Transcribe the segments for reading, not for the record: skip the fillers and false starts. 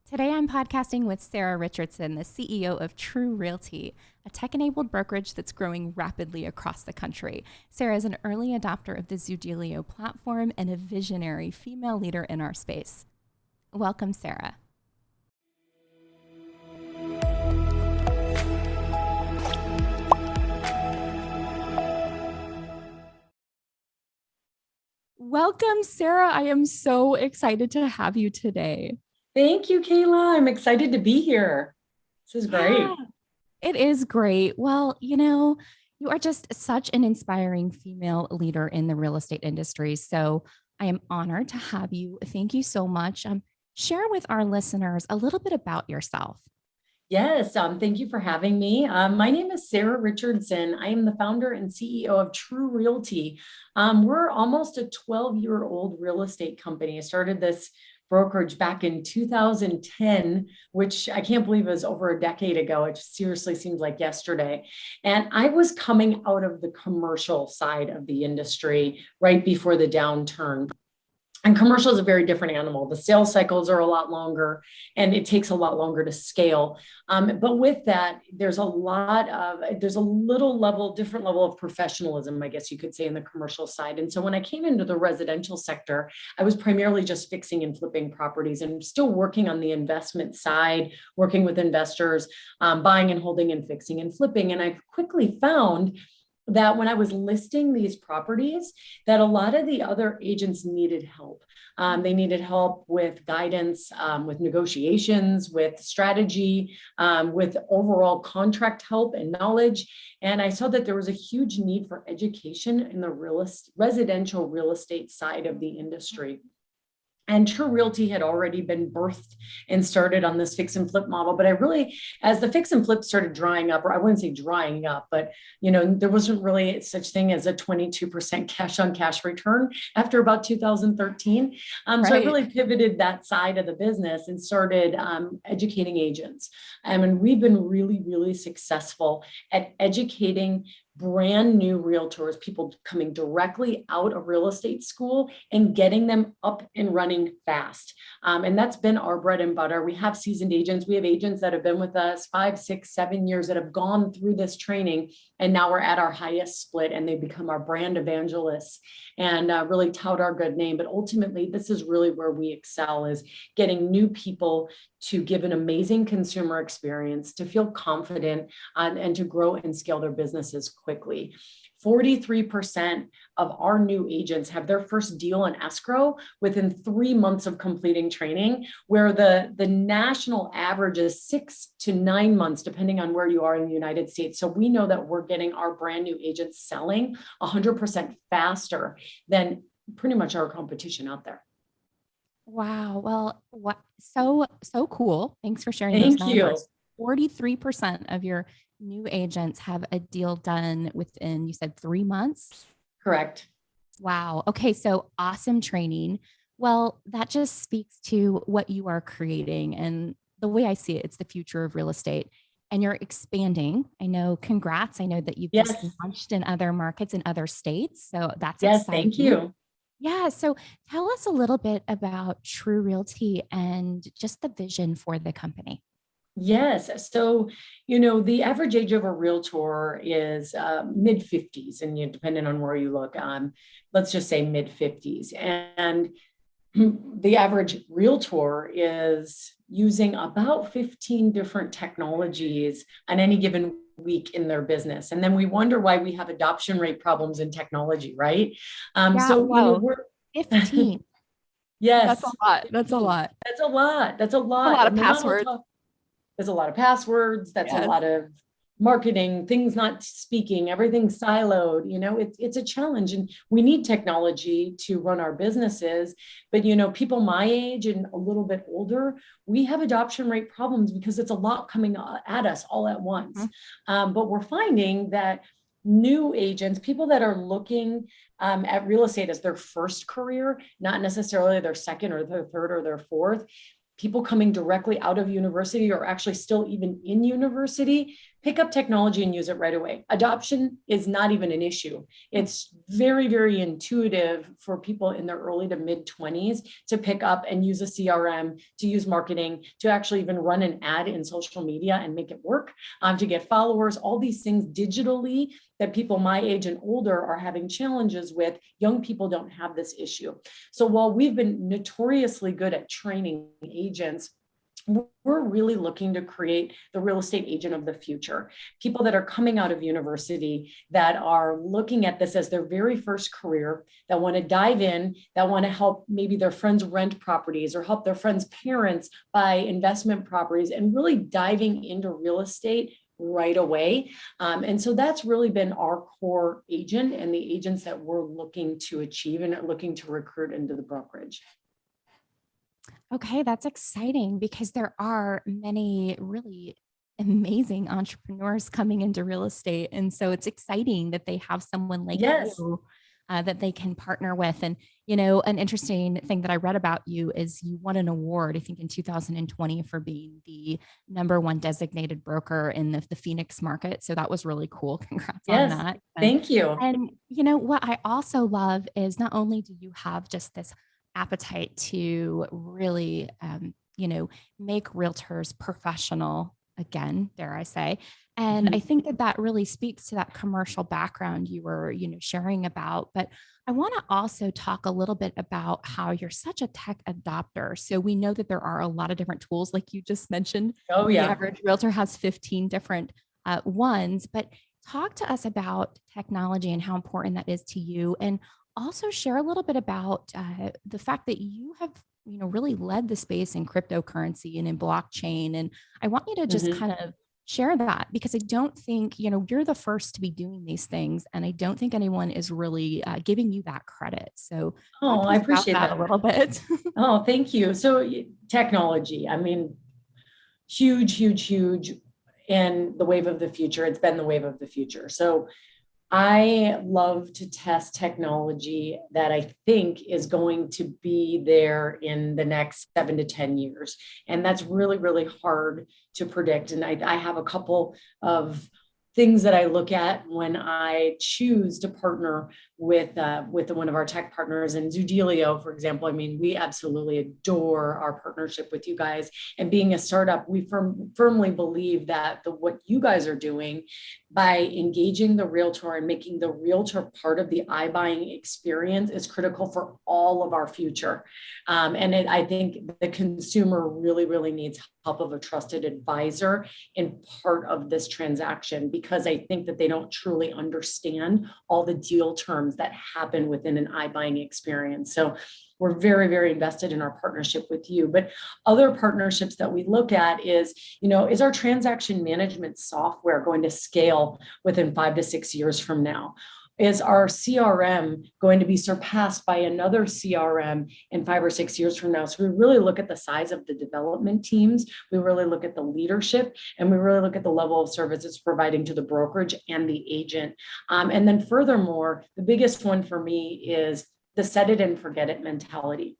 Today I'm podcasting with Sarah Richardson, the CEO of Tru Realty, a tech-enabled brokerage that's growing rapidly across the country. Sarah is an early adopter of the Zoodealio platform and a visionary female leader in our space. Welcome, Sarah. Welcome, Sarah. I am so excited to have you today. Thank you, Kayla. I'm excited to be here. This is great. Yeah, it is great. Well, you are just such an inspiring female leader in the real estate industry. So I am honored to have you. Thank you so much. Share with our listeners a little bit about yourself. Yes, thank you for having me. My name is Sarah Richardson. I am the founder and CEO of Tru Realty. We're almost a 12-year-old real estate company. I started this brokerage back in 2010, which I can't believe is over a decade ago. It seriously seems like yesterday. And I was coming out of the commercial side of the industry right before the downturn. And commercial is a very different animal. The sales cycles are a lot longer and it takes a lot longer to scale. But with that, there's a different level of professionalism, I guess you could say, in the commercial side. And so when I came into the residential sector, I was primarily just fixing and flipping properties and still working on the investment side, working with investors, buying and holding and fixing and flipping. And I quickly found that when I was listing these properties, that a lot of the other agents needed help. They needed help with guidance, with negotiations, with strategy, with overall contract help and knowledge. And I saw that there was a huge need for education in the residential real estate side of the industry. And Tru Realty had already been birthed and started on this fix and flip model. But as the fix and flip started drying up, or I wouldn't say drying up, but there wasn't really such thing as a 22% cash on cash return after about 2013. So I really pivoted that side of the business and started educating agents. And we've been really, really successful at educating brand new realtors, people coming directly out of real estate school and getting them up and running fast. And that's been our bread and butter. We have seasoned agents. We have agents that have been with us 5, 6, 7 years that have gone through this training. And now we're at our highest split and they become our brand evangelists and really tout our good name. But ultimately, this is really where we excel, is getting new people to give an amazing consumer experience, to feel confident, and to grow and scale their businesses quickly. 43% of our new agents have their first deal in escrow within 3 months of completing training, where the national average is 6 to 9 months, depending on where you are in the United States. So we know that we're getting our brand new agents selling 100% faster than pretty much our competition out there. Wow. Well, so cool. Thanks for sharing those numbers. 43% of your new agents have a deal done within, you said, 3 months? Correct. Wow. Okay. So awesome training. Well, that just speaks to what you are creating. And the way I see it, it's the future of real estate. And you're expanding. I know, congrats. I know that you've just launched in other markets in other states. So that's exciting. Thank you. Yeah. So tell us a little bit about Tru Realty and just the vision for the company. Yes. So, the average age of a realtor is mid 50s, and depending on where you look, let's just say mid 50s. And the average realtor is using about 15 different technologies on any given week in their business. And then we wonder why we have adoption rate problems in technology, right? We're 15. Yes. That's a lot. That's a lot. That's a lot. A lot of passwords. There's a lot of passwords. That's a lot of marketing, things not speaking, everything siloed. It's a challenge, and we need technology to run our businesses. But, people my age and a little bit older, we have adoption rate problems because it's a lot coming at us all at once. But we're finding that new agents, people that are looking at real estate as their first career, not necessarily their second or their third or their fourth, people coming directly out of university or actually still even in university, pick up technology and use it right away. Adoption is not even an issue. It's very, very intuitive for people in their early to mid 20s to pick up and use a CRM, to use marketing, to actually even run an ad in social media and make it work, to get followers, all these things digitally that people my age and older are having challenges with. Young people don't have this issue. So while we've been notoriously good at training agents, we're really looking to create the real estate agent of the future. People that are coming out of university, that are looking at this as their very first career, that want to dive in, that want to help maybe their friends rent properties or help their friends' parents buy investment properties, and really diving into real estate right away. And so that's really been our core agent and the agents that we're looking to achieve and are looking to recruit into the brokerage. Okay, that's exciting because there are many really amazing entrepreneurs coming into real estate. And so it's exciting that they have someone like Yes. you that they can partner with. And, an interesting thing that I read about you is you won an award, I think in 2020, for being the #1 designated broker in the Phoenix market. So that was really cool. Congrats on Yes. that. Thank you. And what I also love is not only do you have just this appetite to really, make realtors professional again, dare I say. And I think that that really speaks to that commercial background you were, sharing about. But I want to also talk a little bit about how you're such a tech adopter. So we know that there are a lot of different tools, like you just mentioned. Oh, The yeah. average realtor has 15 different ones, but talk to us about technology and how important that is to you. And also share a little bit about the fact that you have really led the space in cryptocurrency and in blockchain. And I want you to just Mhm. kind of share that, because I don't think you're the first to be doing these things, and I don't think anyone is really giving you that credit. So talk Oh, to I us about appreciate that a that. little bit. Oh, thank you. So technology, I mean, huge, huge, huge in the wave of the future. It's been the wave of the future. So I love to test technology that I think is going to be there in the next 7 to 10 years. And that's really, really hard to predict. And I have a couple of things that I look at when I choose to partner with one of our tech partners. And Zoodealio, for example, I mean, we absolutely adore our partnership with you guys. And being a startup, we firmly believe that what you guys are doing by engaging the realtor and making the realtor part of the iBuying experience is critical for all of our future. I think the consumer really, really needs help of a trusted advisor in part of this transaction, because I think that they don't truly understand all the deal terms that happen within an iBuying experience. So we're very, very invested in our partnership with you. But other partnerships that we look at is, is our transaction management software going to scale within 5 to 6 years from now? Is our CRM going to be surpassed by another CRM in 5 or 6 years from now? So we really look at the size of the development teams. We really look at the leadership, and we really look at the level of service it's providing to the brokerage and the agent. And then furthermore, the biggest one for me is the set it and forget it mentality.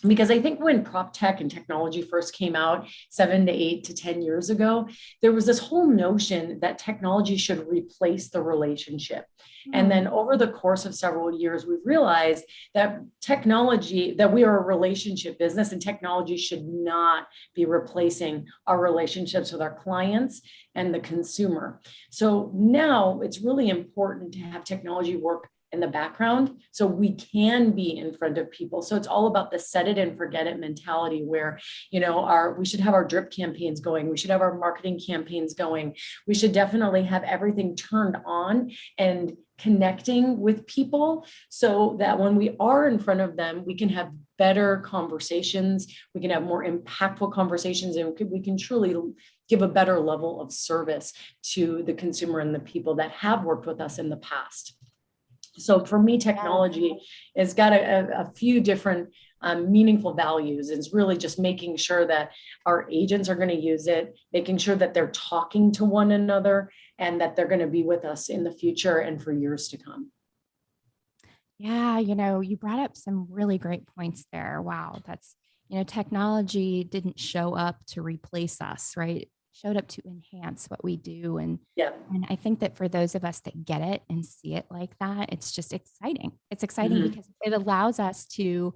Because I think when prop tech and technology first came out 7 to 8 to 10 years ago, there was this whole notion that technology should replace the relationship. And then over the course of several years, we've realized that that we are a relationship business, and technology should not be replacing our relationships with our clients and the consumer. So now it's really important to have technology work in the background so we can be in front of people. So it's all about the set it and forget it mentality, where we should have our drip campaigns going, we should have our marketing campaigns going, we should definitely have everything turned on and connecting with people, so that when we are in front of them, we can have better conversations, we can have more impactful conversations, and we can truly give a better level of service to the consumer and the people that have worked with us in the past. So for me, technology has got a few different meaningful values. It's really just making sure that our agents are going to use it, making sure that they're talking to one another, and that they're going to be with us in the future and for years to come. Yeah, you brought up some really great points there. Wow, technology didn't show up to replace us, right? It showed up to enhance what we do. Yeah. And I think that for those of us that get it and see it like that, it's just exciting. It's exciting Mhm. because it allows us to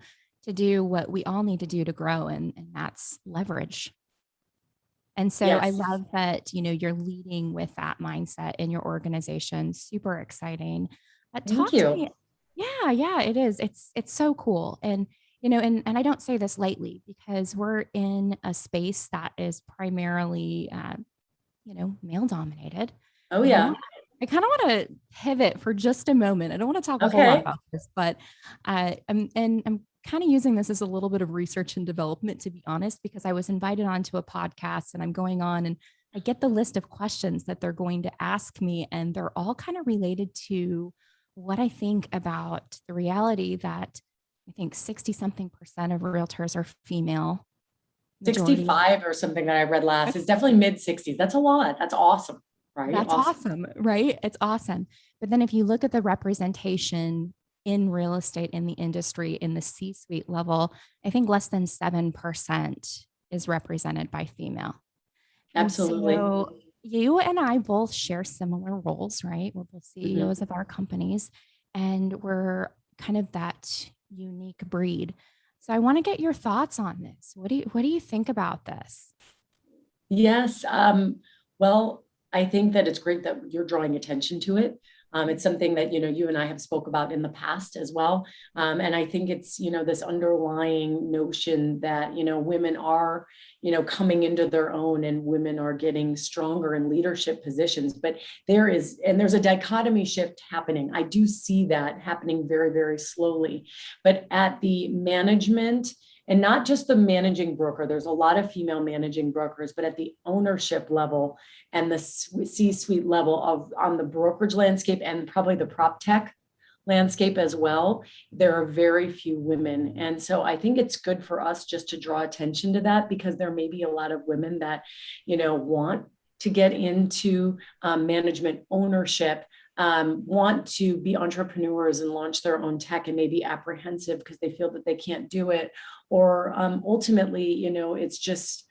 do what we all need to do to grow, and that's leverage. And so I Yes. love that, you're leading with that mindset in your organization. Super exciting. Thank Talk to you. me. Yeah, yeah, it is. It's so cool. And I don't say this lightly because we're in a space that is primarily, male dominated. Oh, And yeah. I kind of want to pivot for just a moment. I don't want to talk a whole lot Okay. about this, but I'm kind of using this as a little bit of research and development, to be honest, because I was invited onto a podcast and I'm going on and I get the list of questions that they're going to ask me, and they're all kind of related to what I think about the reality that I think 60 something percent of realtors are female. Majority. 65 or something that I read last. It's definitely mid 60s. That's a lot. That's awesome. Right? That's Awesome. awesome, right? It's awesome. But then if you look at the representation in real estate in the industry in the C-suite level, I think less than 7% is represented by female. And Absolutely. so you and I both share similar roles, right? We're both Mhm. CEOs of our companies, and we're kind of that unique breed. So I want to get your thoughts on this. What do you think about this? Yes. Well, I think that it's great that you're drawing attention to it. It's something that, you and I have spoke about in the past as well. And I think it's, this underlying notion that, women are, coming into their own and women are getting stronger in leadership positions. But there's a dichotomy shift happening. I do see that happening very, very slowly. But at the management, and not just the managing broker, there's a lot of female managing brokers, but at the ownership level and the C-suite level on the brokerage landscape and probably the prop tech landscape as well, there are very few women. And so I think it's good for us just to draw attention to that, because there may be a lot of women that, want to get into management ownership, want to be entrepreneurs and launch their own tech, and may be apprehensive because they feel that they can't do it. Or ultimately, it's just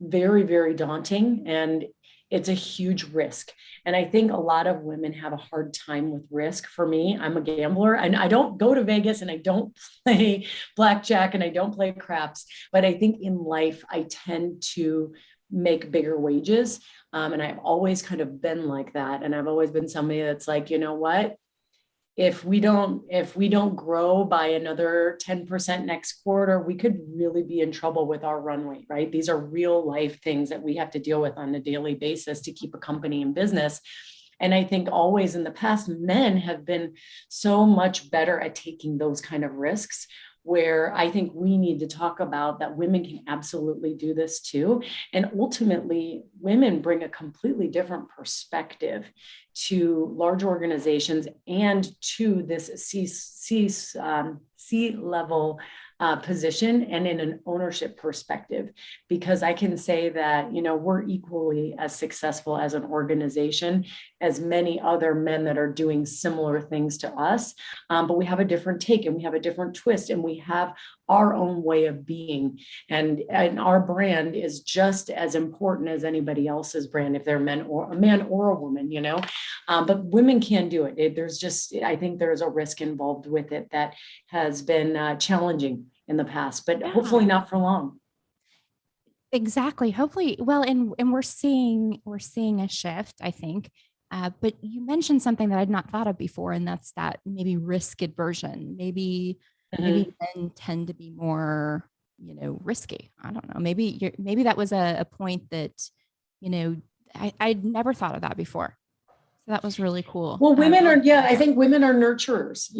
very, very daunting, and it's a huge risk. And I think a lot of women have a hard time with risk. For me, I'm a gambler and I don't go to Vegas and I don't play blackjack and I don't play craps. But I think in life, I tend to make bigger wages. And I've always kind of been like that. And I've always been somebody that's like, you know what? If we don't grow by another 10% next quarter, we could really be in trouble with our runway, right? These are real life things that we have to deal with on a daily basis to keep a company in business. And I think always in the past, men have been so much better at taking those kind of risks, where I think we need to talk about that women can absolutely do this too. And ultimately, women bring a completely different perspective to large organizations and to this C-level position and in an ownership perspective, because I can say that, we're equally as successful as an organization as many other men that are doing similar things to us. But we have a different take and we have a different twist and we have our own way of being. And our brand is just as important as anybody else's brand, if they're a man or a woman, but women can do it. I think there's a risk involved with it that has been challenging in the past, but hopefully Yeah. not for long. Exactly. Hopefully, well, and we're seeing a shift, I think. But you mentioned something that I'd not thought of before, and that's that maybe risk aversion. Maybe Mhm. men tend to be more, risky. I don't know. Maybe that was a point that, you know, I'd never thought of that before. So that was really cool. Well, I think women are nurturers,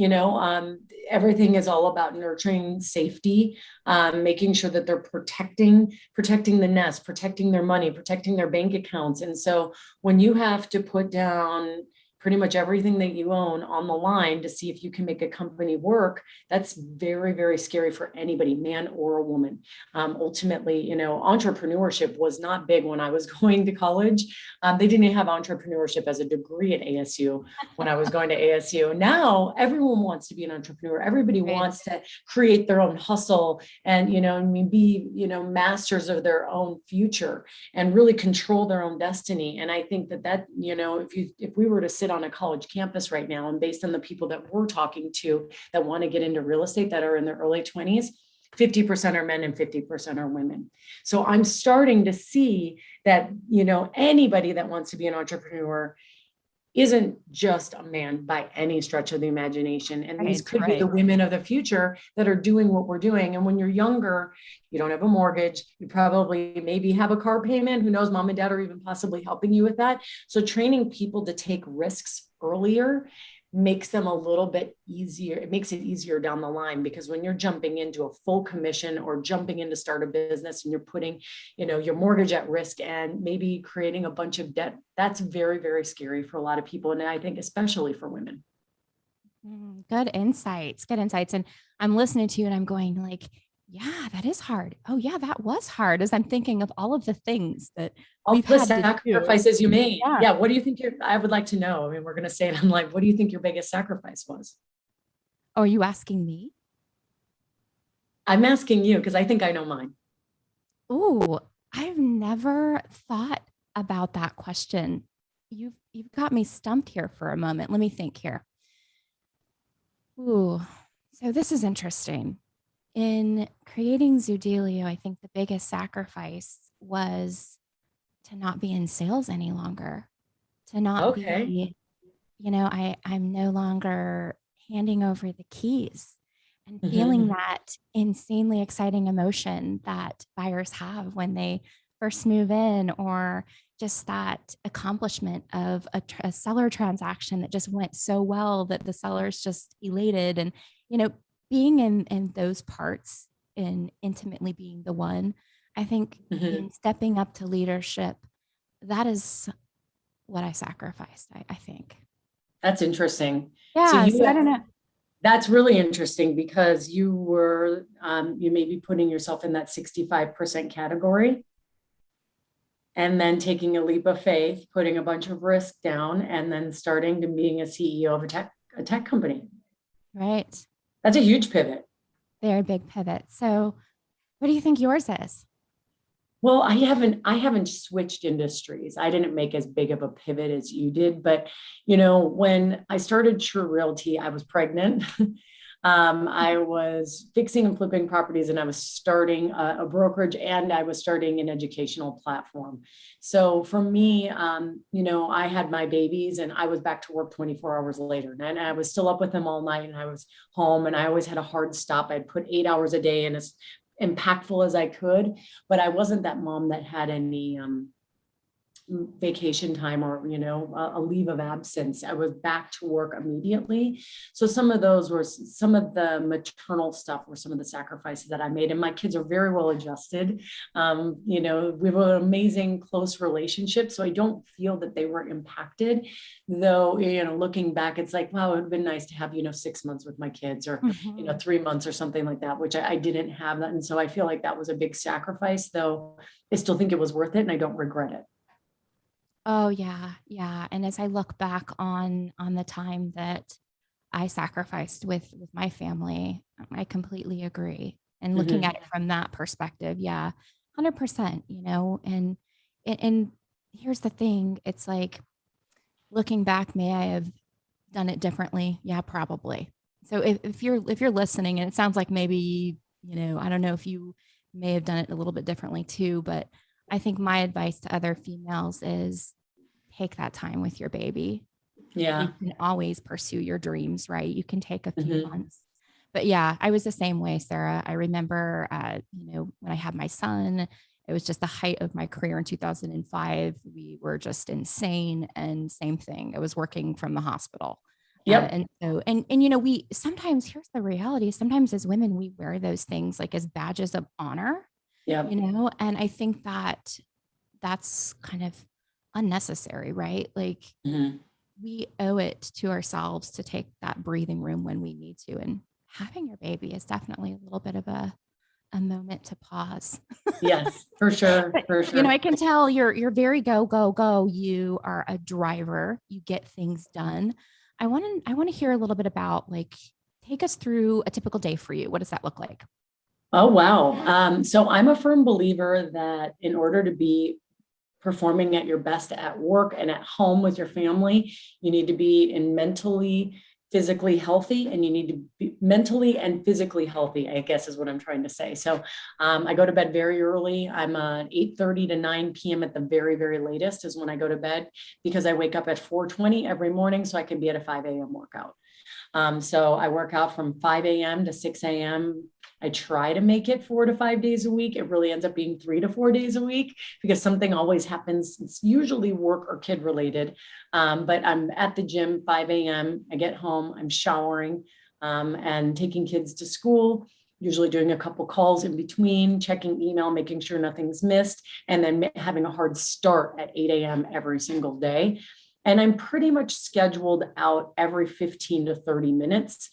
everything is all about nurturing safety, making sure that they're protecting the nest, protecting their money, protecting their bank accounts. And so when you have to put down pretty much everything that you own on the line to see if you can make a company work, that's very, very scary for anybody, man or a woman. Ultimately, entrepreneurship was not big when I was going to college. They didn't have entrepreneurship as a degree at ASU when I was going to ASU. Now everyone wants to be an entrepreneur. Everybody Right. wants to create their own hustle and, be, masters of their own future and really control their own destiny. And I think that, if we were to sit on a college campus right now, and based on the people that we're talking to that want to get into real estate that are in their early 20s, 50% are men and 50% are women. So I'm starting to see that, anybody that wants to be an entrepreneur isn't just a man by any stretch of the imagination. And these could be the women of the future that are doing what we're doing. And when you're younger, you don't have a mortgage, you probably maybe have a car payment. Who knows, mom and dad are even possibly helping you with that. So training people to take risks earlier makes them a little bit easier. It makes it easier down the line, because when you're jumping into a full commission or jumping in to start a business and you're putting, your mortgage at risk and maybe creating a bunch of debt, that's very, very scary for a lot of people. And I think especially for women. Good insights. Good insights. And I'm listening to you and I'm going like, yeah, that is hard. Oh yeah, that was hard, as I'm thinking of all of the things that all we've the had sacrifices you made. Yeah. Yeah. What do you think I would like to know. I mean, we're going to say it. I'm like, what do you think your biggest sacrifice was? Oh, are you asking me? I'm asking you because I think I know mine. Oh, I've never thought about that question. You've got me stumped here for a moment. Let me think here. Ooh, so this is interesting. In creating Zoodealio, I think the biggest sacrifice was to not be in sales any longer, to not be, I'm no longer handing over the keys and feeling that insanely exciting emotion that buyers have when they first move in, or just that accomplishment of a seller transaction that just went so well that the seller's just elated. And, being in those parts and intimately being the one, I think in stepping up to leadership, that is what I sacrificed, I think. That's interesting. Yeah, so I don't know. That's really interesting, because you were, you may be putting yourself in that 65% category and then taking a leap of faith, putting a bunch of risk down, and then starting to being a CEO of a tech company. Right. That's a huge pivot. Very big pivot. So what do you think yours is? Well, I haven't switched industries. I didn't make as big of a pivot as you did, but when I started Tru Realty, I was pregnant. I was fixing and flipping properties, and I was starting a brokerage, and I was starting an educational platform. So for me, I had my babies and I was back to work 24 hours later, and I was still up with them all night, and I was home, and I always had a hard stop. I'd put 8 hours a day in as impactful as I could, but I wasn't that mom that had any vacation time or a leave of absence. I was back to work immediately. So some of those were some of the maternal stuff, were some of the sacrifices that I made, and my kids are very well adjusted. We have an amazing close relationship, so I don't feel that they were impacted, though looking back, it's like, wow, it would have been nice to have 6 months with my kids, or 3 months or something like that, which I didn't have that. And so I feel like that was a big sacrifice, though I still think it was worth it and I don't regret it. Oh yeah, yeah. And as I look back on the time that I sacrificed with my family, I completely agree. And looking at it from that perspective, yeah, 100%. And here's the thing: it's like, looking back, may I have done it differently? Yeah, probably. So if you're listening, and it sounds like maybe I don't know if you may have done it a little bit differently too, but I think my advice to other females is take that time with your baby. Yeah. You can always pursue your dreams, right? You can take a few months. But yeah, I was the same way, Sarah. I remember, when I had my son, it was just the height of my career in 2005. We were just insane, and same thing. I was working from the hospital. Yep. We sometimes, here's the reality. Sometimes as women, we wear those things like as badges of honor. Yeah. And I think that that's kind of unnecessary, right? Like we owe it to ourselves to take that breathing room when we need to. And having your baby is definitely a little bit of a moment to pause. Yes, for sure. But, For you know, sure. I can tell you're very go, go, go. You are a driver. You get things done. I want to hear a little bit about, like, take us through a typical day for you. What does that look like? Oh, wow. So I'm a firm believer that in order to be performing at your best at work and at home with your family, you need to be in mentally, physically healthy, and you need to be mentally and physically healthy, I guess is what I'm trying to say. So I go to bed very early. I'm 8:30 to 9 p.m. at the very, very latest is when I go to bed, because I wake up at 4:20 every morning so I can be at a 5 a.m. workout. So I work out from 5 a.m. to 6 a.m. I try to make it 4 to 5 days a week. It really ends up being 3 to 4 days a week because something always happens. It's usually work or kid related. But I'm at the gym 5 a.m. I get home, I'm showering and taking kids to school, usually doing a couple calls in between, checking email, making sure nothing's missed, and then having a hard start at 8 a.m. every single day. And I'm pretty much scheduled out every 15 to 30 minutes.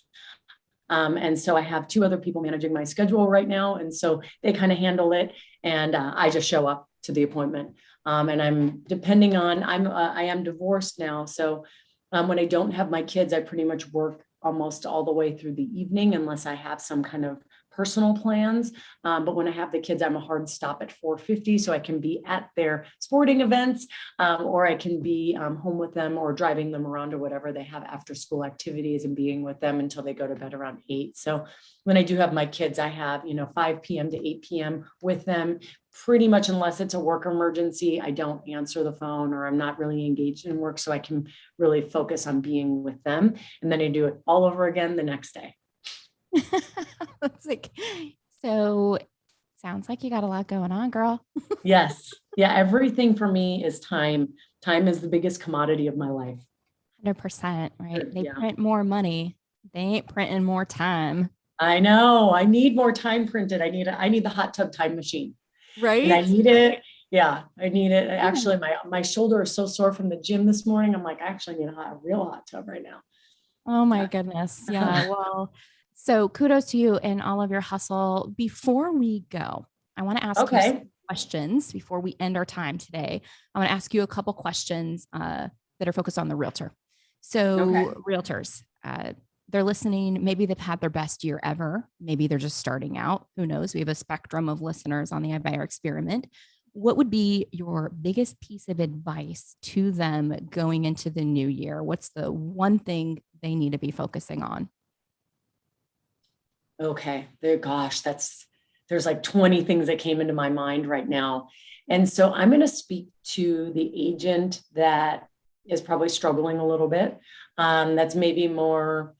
And so I have two other people managing my schedule right now. And so they kind of handle it. And I just show up to the appointment. And I am divorced now. So when I don't have my kids, I pretty much work almost all the way through the evening, unless I have some kind of personal plans. But when I have the kids, I'm a hard stop at 4:50, so I can be at their sporting events, or I can be home with them or driving them around or whatever they have after school activities and being with them until they go to bed around 8. So when I do have my kids, I have, 5 p.m. to 8 p.m. with them. Pretty much, unless it's a work emergency, I don't answer the phone or I'm not really engaged in work, so I can really focus on being with them. And then I do it all over again the next day. It's like, so sounds like you got a lot going on, girl. Yes. Yeah. Everything for me is time. Time is the biggest commodity of my life. 100%, right? They Yeah. print more money. They ain't printing more time. I know. I need more time printed. I need the hot tub time machine. And I Right? need it. Yeah, I need it. Yeah. Actually, my shoulder is so sore from the gym this morning. I'm like, I actually need a real hot tub right now. Oh my Yeah. goodness. Yeah. Well, so kudos to you and all of your hustle. Before we go, I want to ask you some Okay. questions before we end our time today. I want to ask you a couple questions that are focused on the realtor. Okay. So, realtors, they're listening. Maybe they've had their best year ever. Maybe they're just starting out. Who knows? We have a spectrum of listeners on the iBuyer experiment. What would be your biggest piece of advice to them going into the new year? What's the one thing they need to be focusing on? Okay. There's like 20 things that came into my mind right now. And so I'm going to speak to the agent that is probably struggling a little bit. That's maybe more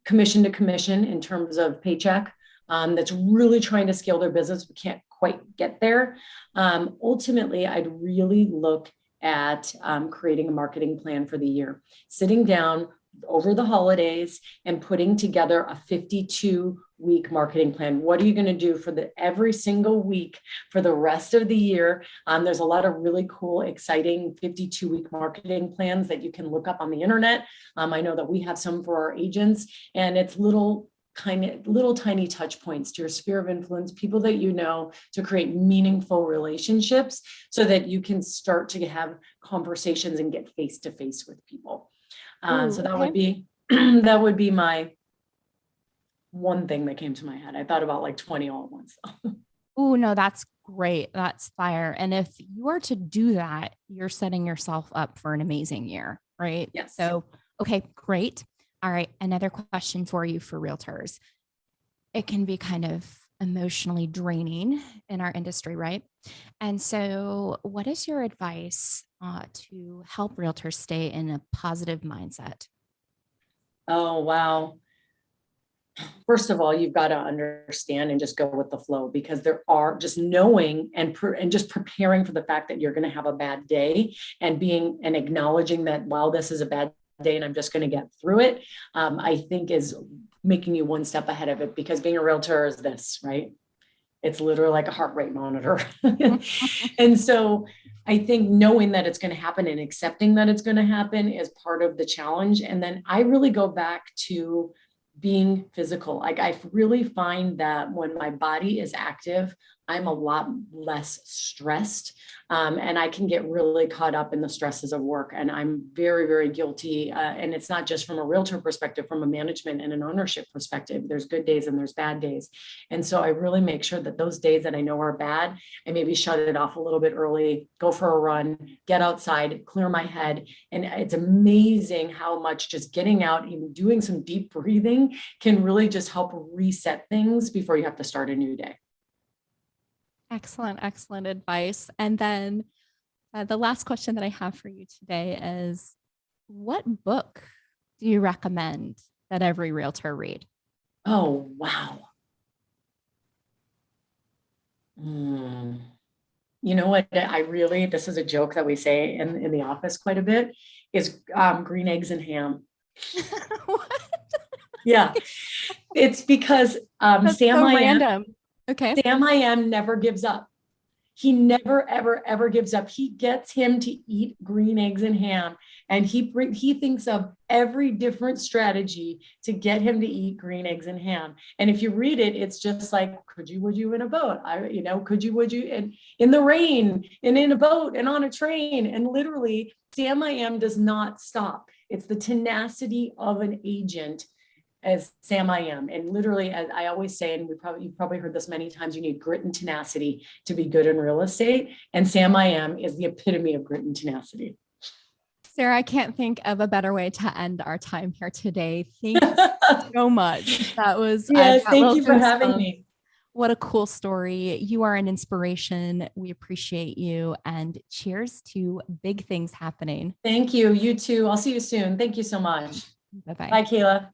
commission to commission in terms of paycheck. That's really trying to scale their business, but can't quite get there. Ultimately, I'd really look at creating a marketing plan for the year, sitting down over the holidays and putting together a 52-week marketing plan. What are you going to do for every single week for the rest of the year? There's a lot of really cool, exciting 52-week marketing plans that you can look up on the internet. I know that we have some for our agents, and it's little tiny touch points to your sphere of influence, people that you know, to create meaningful relationships so that you can start to have conversations and get face to face with people. So that would be that would be my one thing that came to my head. I thought about like 20 all at once. Oh, no, that's great. That's fire. And if you are to do that, you're setting yourself up for an amazing year, right? Yes. So, okay, great. All right. Another question for you for realtors. It can be kind of emotionally draining in our industry, right? And so, what is your advice to help realtors stay in a positive mindset? Oh, wow. First of all, you've got to understand and just go with the flow, because there are just knowing and just preparing for the fact that you're going to have a bad day and being and acknowledging that, wow, this is a bad day and I'm just going to get through it. I think is making you one step ahead of it, because being a realtor is this, right? It's literally like a heart rate monitor. And so I think knowing that it's going to happen and accepting that it's going to happen is part of the challenge. And then I really go back to being physical. Like I really find that when my body is active, I'm a lot less stressed. And I can get really caught up in the stresses of work. And I'm very, very guilty. And it's not just from a realtor perspective, from a management and an ownership perspective. There's good days and there's bad days. And so I really make sure that those days that I know are bad, I maybe shut it off a little bit early, go for a run, get outside, clear my head. And it's amazing how much just getting out and doing some deep breathing can really just help reset things before you have to start a new day. Excellent, excellent advice. And then the last question that I have for you today is, what book do you recommend that every realtor read? Oh, wow. You know what? This is a joke that we say in the office quite a bit, is green eggs and ham. What? Yeah. It's because That's Sam so I am, random. Okay. Sam I am never gives up. He never, ever, ever gives up. He gets him to eat green eggs and ham. And he thinks of every different strategy to get him to eat green eggs and ham. And if you read it, it's just like, would you in a boat? Would you, and in the rain and in a boat and on a train. And literally, Sam I am does not stop. It's the tenacity of an agent as Sam I am. And literally, as I always say, and you've probably heard this many times, you need grit and tenacity to be good in real estate. And Sam I am is the epitome of grit and tenacity. Sarah, I can't think of a better way to end our time here today. Thank you so much. That was, yes, thank you for having me. What a cool story. You are an inspiration. We appreciate you, and cheers to big things happening. Thank you. You too. I'll see you soon. Thank you so much. Bye-bye. Bye, Kayla.